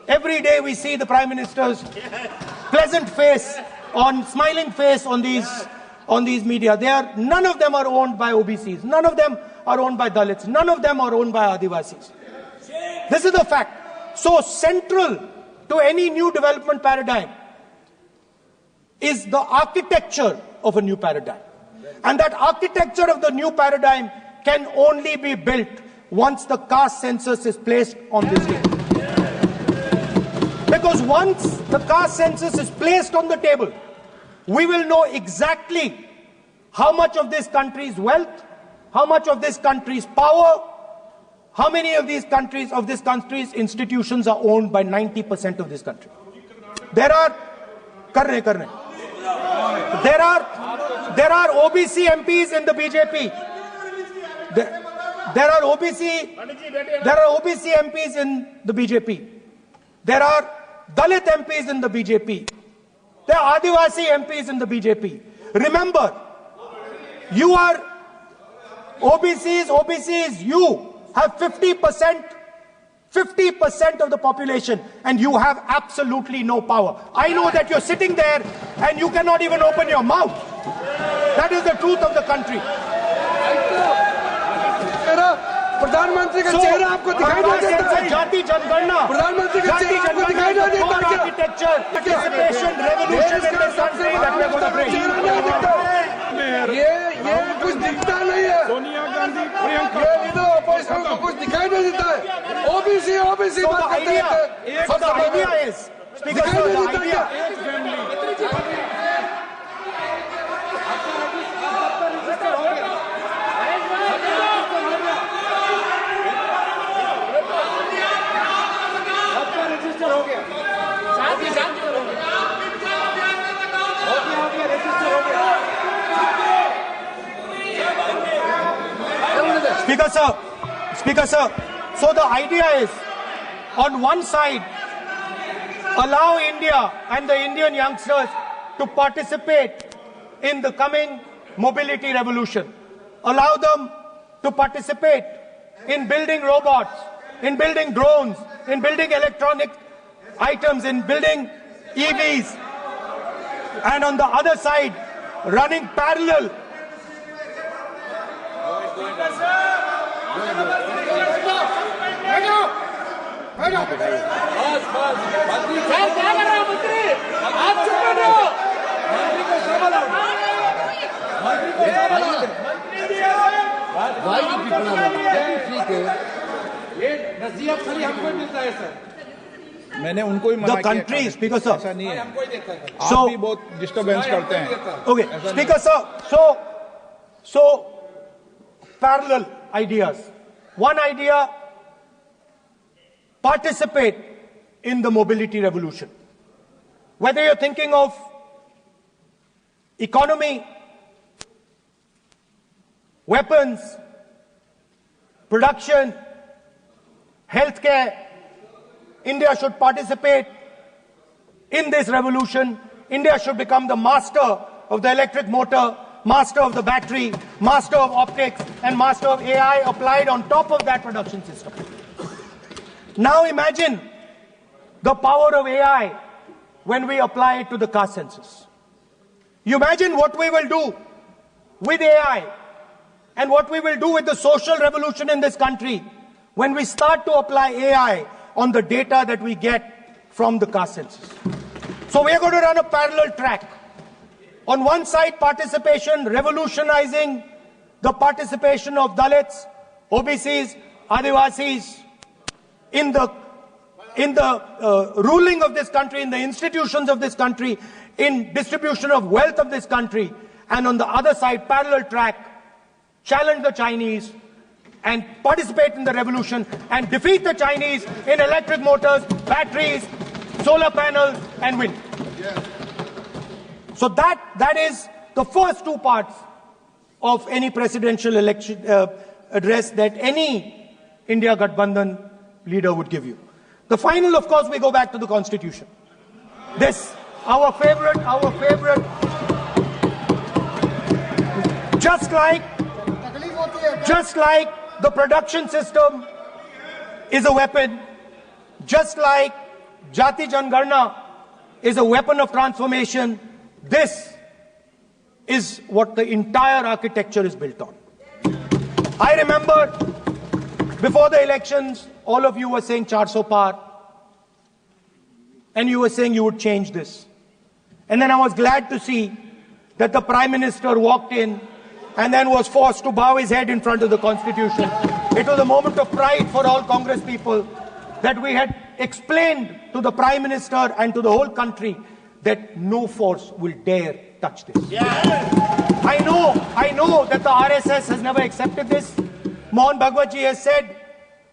Every day we see the Prime Minister's pleasant face, smiling face on these media. None of them are owned by OBCs. None of them are owned by Dalits. None of them are owned by Adivasis. This is the fact. So central to any new development paradigm is the architecture of a new paradigm. And that architecture of the new paradigm can only be built once the caste census is placed on this table. Because once the caste census is placed on the table, we will know exactly how much of this country's wealth, how much of this country's power, how many of this country's institutions are owned by 90% of this country. There are OBC MPs in the BJP. There are OBC MPs in the BJP. There are Dalit MPs in the BJP. There are Adivasi MPs in the BJP. Remember, you are OBCs, you have 50% of the population and you have absolutely no power. I know that you're sitting there and you cannot even open your mouth. That is the truth of the country. प्रधानमंत्री का चेहरा आपको दिखाई नहीं देता है। जाति जनगणना, प्रधानमंत्री का चेहरा आपको दिखाई नहीं देता क्या? Architecture, participation, revolution in this country that we are going to bring. ये कुछ दिखता नहीं है। सोनिया गांधी, प्रियंका, ये तो अपोजिशन को कुछ दिखाई नहीं देता है। ओबीसी बात करते हैं। So the idea is, Speaker sir, the idea. Speaker sir, so the idea is, on one side, allow India and the Indian youngsters to participate in the coming mobility revolution. Allow them to participate in building robots, in building drones, in building electronic items, in building EVs. And on the other side, running parallel. मैंने उनको ही मना किया। The country, Speaker sir. ऐसा नहीं है। आप भी बहुत डिस्टर्बेंस करते हैं। Okay, Speaker sir. So parallel ideas. One idea: participate in the mobility revolution. Whether you're thinking of economy, weapons, production, healthcare, India should participate in this revolution. India should become the master of the electric motor, master of the battery, master of optics, and master of AI applied on top of that production system. Now imagine the power of AI when we apply it to the caste census. You imagine what we will do with AI and what we will do with the social revolution in this country when we start to apply AI on the data that we get from the caste census. So we are going to run a parallel track. On one side, participation, revolutionizing the participation of Dalits, OBCs, Adivasis in the ruling of this country, in the institutions of this country, in distribution of wealth of this country. And on the other side, parallel track, challenge the Chinese and participate in the revolution and defeat the Chinese in electric motors, batteries, solar panels and wind. Yes. So that is the first two parts of any presidential election address that any India Gathbandhan leader would give you. The final, of course, we go back to the Constitution. This, our favorite, just like the production system is a weapon, just like Jati Jangarna is a weapon of transformation. This is what the entire architecture is built on. I remember before the elections, all of you were saying 400 par, and you were saying you would change this. And then I was glad to see that the Prime Minister walked in and then was forced to bow his head in front of the Constitution. It was a moment of pride for all Congress people that we had explained to the Prime Minister and to the whole country that no force will dare touch this. I know that the RSS has never accepted this. Mohan Bhagwatji has said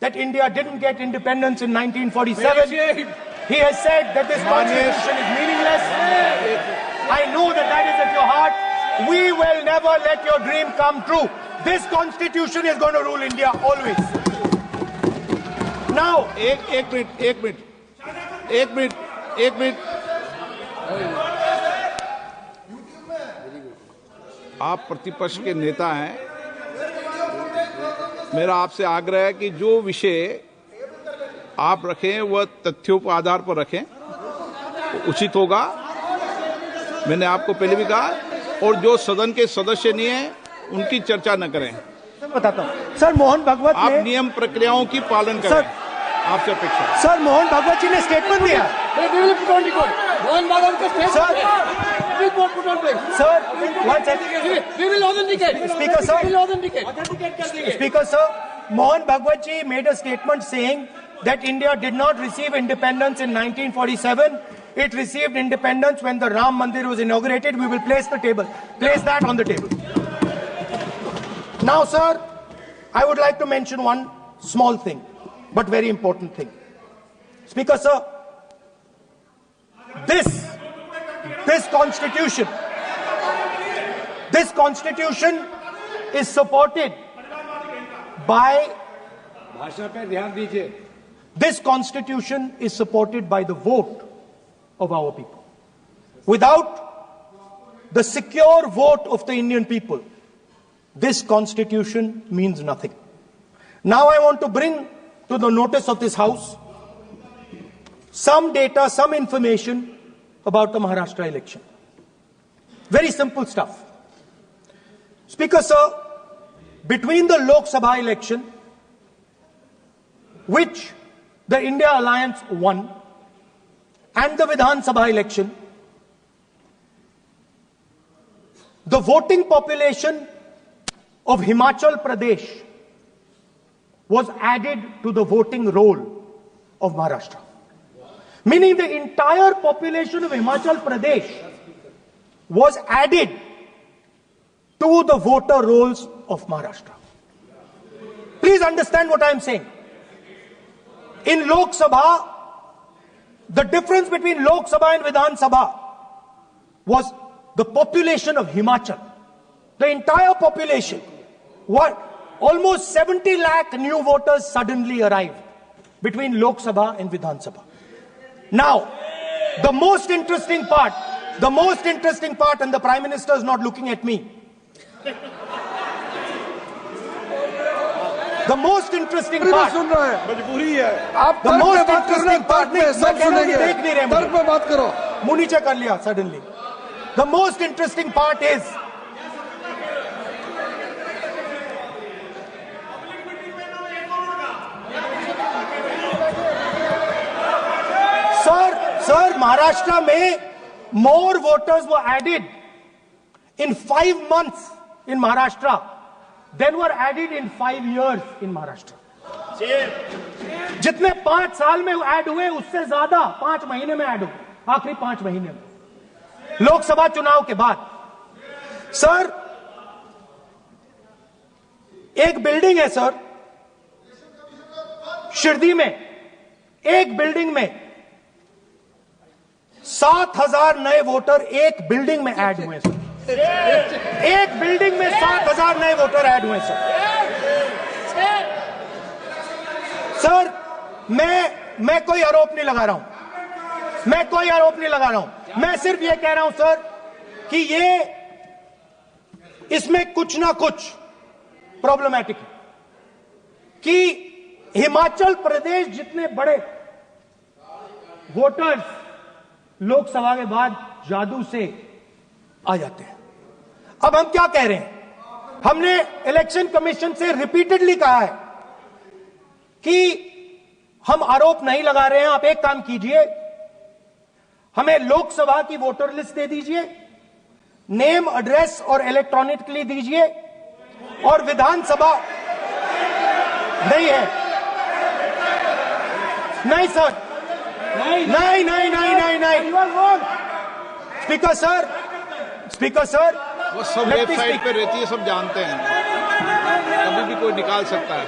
that India didn't get independence in 1947. He has said that this constitution is meaningless. I know that that is at your heart. We will never let your dream come true. This constitution is going to rule India always. Now, एक minute आप प्रतिपक्ष के नेता हैं। मेरा आपसे आग्रह है कि जो विषय आप रखें वह तथ्यों पर आधार पर रखें, उचित होगा। मैंने आपको पहले भी कहा, और जो सदन के सदस्य नहीं है उनकी चर्चा न करें। बताता हूं सर, मोहन भागवत आप नियम प्रक्रियाओं की पालन करें, आपसे अपेक्षा। सर, मोहन भागवत जी ने स्टेटमेंट दिया। मोहन भागवत का Speaker sir, Mohan Bhagwat ji made a statement saying that India did not receive independence in 1947. It received independence when the Ram Mandir was inaugurated. We will place that on the table. Now, sir, I would like to mention one small thing, but very important thing. Speaker sir, this constitution is supported by this constitution is supported by the vote of our people. Without the secure vote of the Indian people, this constitution means nothing. Now I want to bring to the notice of this House some data, some information about the Maharashtra election. Very simple stuff. Speaker sir, between the Lok Sabha election, which the India Alliance won, and the Vidhan Sabha election, the voting population of Himachal Pradesh was added to the voting roll of Maharashtra. Meaning the entire population of Himachal Pradesh was added to the voter rolls of Maharashtra. Please understand what I am saying. In Lok Sabha, the difference between Lok Sabha and Vidhan Sabha was the population of Himachal. The entire population. Almost 70 lakh new voters suddenly arrived between Lok Sabha and Vidhan Sabha. Now, the most interesting part, and the Prime Minister is not looking at me. The most interesting part, suddenly. The most interesting part is, Sir, Maharashtra mein more voters were added in 5 months in Maharashtra than were added in 5 years in Maharashtra. जितने 5 साल में add हुए उससे ज्यादा 5 महीने में add हुए, आखिरी 5 महीने में लोकसभा चुनाव के बाद। सर, एक बिल्डिंग है सर शिरडी में, एक बिल्डिंग में 7,000 नए वोटर एक बिल्डिंग में ऐड हुए सर। एक बिल्डिंग में 7,000 नए वोटर ऐड हुए सर। सर, मैं कोई आरोप नहीं लगा रहा हूं, मैं सिर्फ ये कह रहा हूं सर कि इसमें कुछ ना कुछ प्रॉब्लमैटिक है कि हिमाचल प्रदेश जितने बड़े वोटर्स लोकसभा के बाद जादू से आ जाते हैं। अब हम क्या कह रहे हैं? हमने इलेक्शन कमीशन से रिपीटेडली कहा है कि हम आरोप नहीं लगा रहे हैं, आप एक काम कीजिए, हमें लोकसभा की वोटर लिस्ट दे दीजिए, नेम एड्रेस और इलेक्ट्रॉनिकली दीजिए, और विधानसभा नहीं है। नहीं सर, नहीं नहीं नहीं नहीं नहीं नहीं स्पीकर सर वो सब वेबसाइट पे रहती है, सब जानते हैं, कभी भी कोई निकाल सकता है।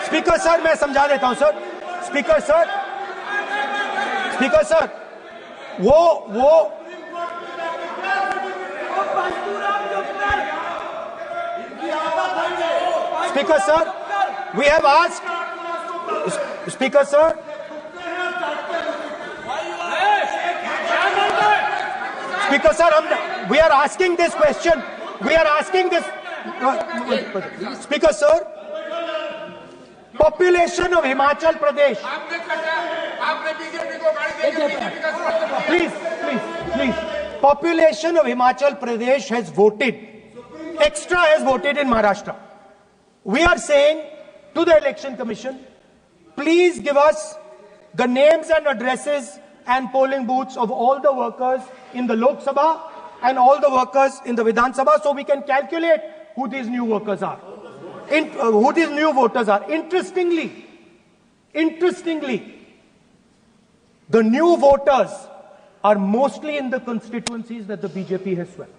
स्पीकर सर मैं समझा देता हूं सर। स्पीकर सर वो speaker sir we have asked speaker sir we are asking this question. We are asking this. Speaker, sir. Population of Himachal Pradesh. Please. Population of Himachal Pradesh has voted. Extra has voted in Maharashtra. We are saying to the Election Commission, please give us the names and addresses and polling booths of all the workers in the Lok Sabha and all the workers in the Vidhan Sabha, so we can calculate who these new workers are, who these new voters are. Interestingly, the new voters are mostly in the constituencies that the BJP has swept.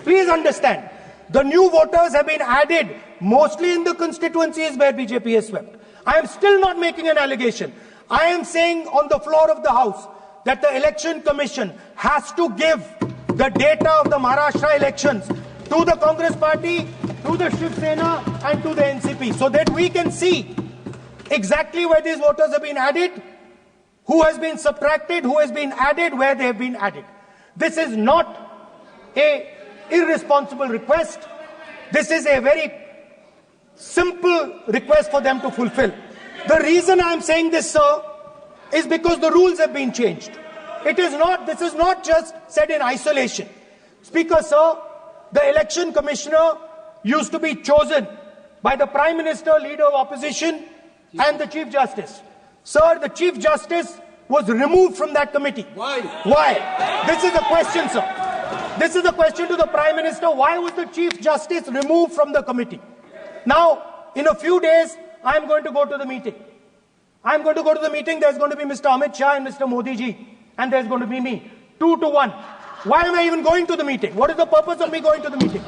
Please understand, the new voters have been added mostly in the constituencies where BJP has swept. I am still not making an allegation. I am saying on the floor of the House that the Election Commission has to give the data of the Maharashtra elections to the Congress Party, to the Shiv Sena and to the NCP, so that we can see exactly where these voters have been added, who has been subtracted, who has been added, where they have been added. This is not an irresponsible request. This is a very simple request for them to fulfill. The reason I am saying this, sir, is because the rules have been changed. This is not just said in isolation. Speaker, sir, the election commissioner used to be chosen by the Prime Minister, Leader of Opposition, and the Chief Justice. Sir, the Chief Justice was removed from that committee. Why? This is the question, sir. This is the question to the Prime Minister. Why was the Chief Justice removed from the committee? Now, in a few days, I am going to go to the meeting. There's going to be Mr. Amit Shah and Mr. Modi ji, and there's going to be me. 2 to 1. Why am I even going to the meeting? What is the purpose of me going to the meeting?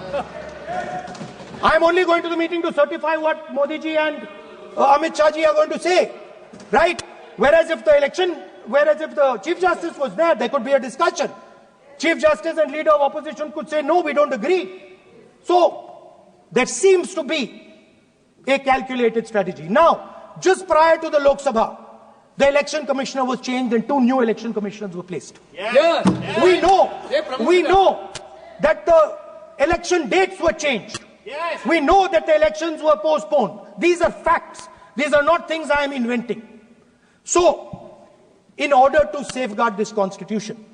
I'm only going to the meeting to certify what Modi ji and Amit Shah ji are going to say, right? Whereas if the Chief Justice was there could be a discussion. Chief Justice and Leader of Opposition could say, no, we don't agree. So, there seems to be a calculated strategy. Now, just prior to the Lok Sabha, the election commissioner was changed and 2 new election commissioners were placed. Yes. We know that the election dates were changed. Yes. We know that the elections were postponed. These are facts. These are not things I am inventing. So, in order to safeguard this constitution,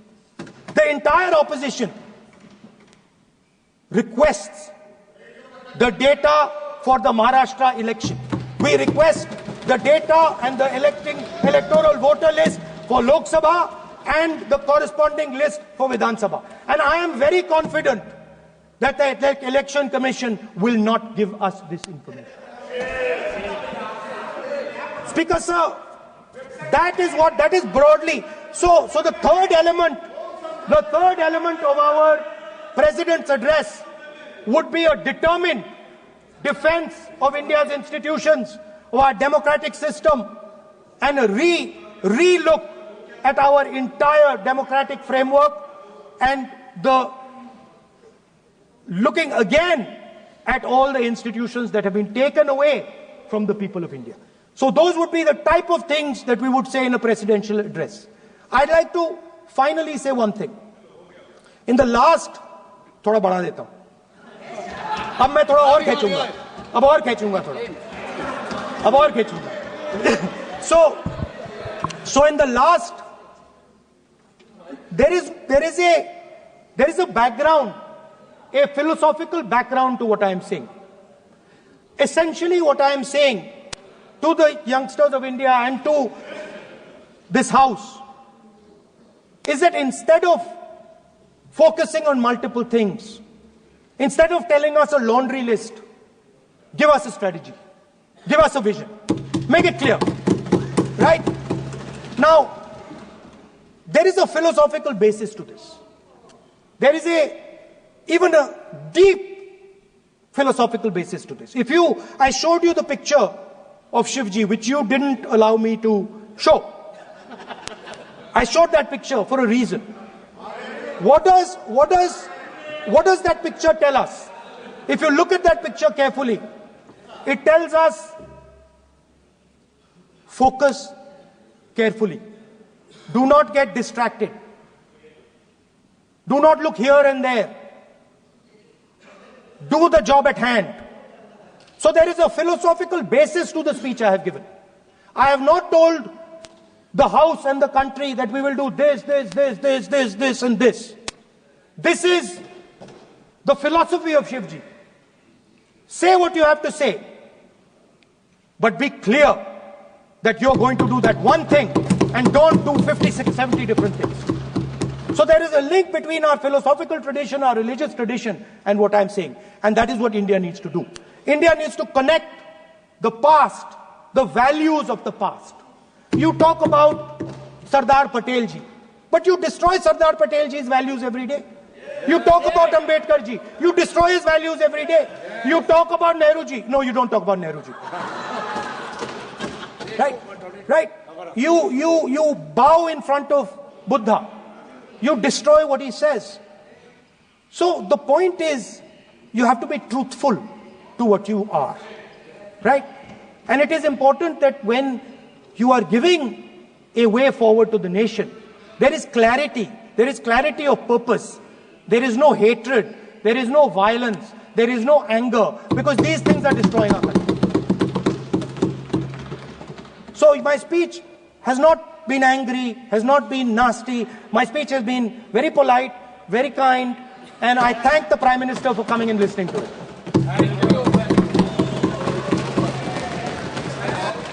the entire opposition requests the data for the Maharashtra election. We request the data and the electoral voter list for Lok Sabha and the corresponding list for Vidhan Sabha. And I am very confident that the Election Commission will not give us this information. Speaker, sir, that is broadly. So the third element of our President's address would be a determined defense of India's institutions, of our democratic system, and a re-look at our entire democratic framework, and the looking again at all the institutions that have been taken away from the people of India. So those would be the type of things that we would say in a presidential address. I'd like to finally say one thing. In the last, थोड़ा बढ़ा देता हूं. अब मैं थोड़ा और खींचूंगा. अब और खींचूंगा थोड़ा. अब और खींचूंगा. So, So in the last, there is a background, a philosophical background to what I am saying. Essentially what I am saying to the youngsters of India and to this house is that instead of focusing on multiple things, instead of telling us a laundry list, give us a strategy, give us a vision, make it clear, right? Now, there is a philosophical basis to this. There is even a deep philosophical basis to this. I showed you the picture of Shivji, which you didn't allow me to show. I showed that picture for a reason. What does that picture tell us? If you look at that picture carefully, it tells us focus carefully. Do not get distracted. Do not look here and there. Do the job at hand. So there is a philosophical basis to the speech I have given. I have not told the House and the country that we will do this, and this. This is the philosophy of Shivji. Say what you have to say, but be clear that you're going to do that one thing and don't do 56, 70 different things. So there is a link between our philosophical tradition, our religious tradition, and what I'm saying. And that is what India needs to do. India needs to connect the past, the values of the past. You talk about Sardar Patelji, but you destroy Sardar Patelji's values every day. You talk about Ambedkarji, you destroy his values every day. You talk about Nehruji. No, you don't talk about Nehruji. Right? You bow in front of Buddha. You destroy what he says. So the point is, you have to be truthful to what you are. Right? And it is important that when you are giving a way forward to the nation, there is clarity. There is clarity of purpose. There is no hatred. There is no violence. There is no anger. Because these things are destroying our country. So my speech has not been angry, has not been nasty. My speech has been very polite, very kind. And I thank the Prime Minister for coming and listening to it.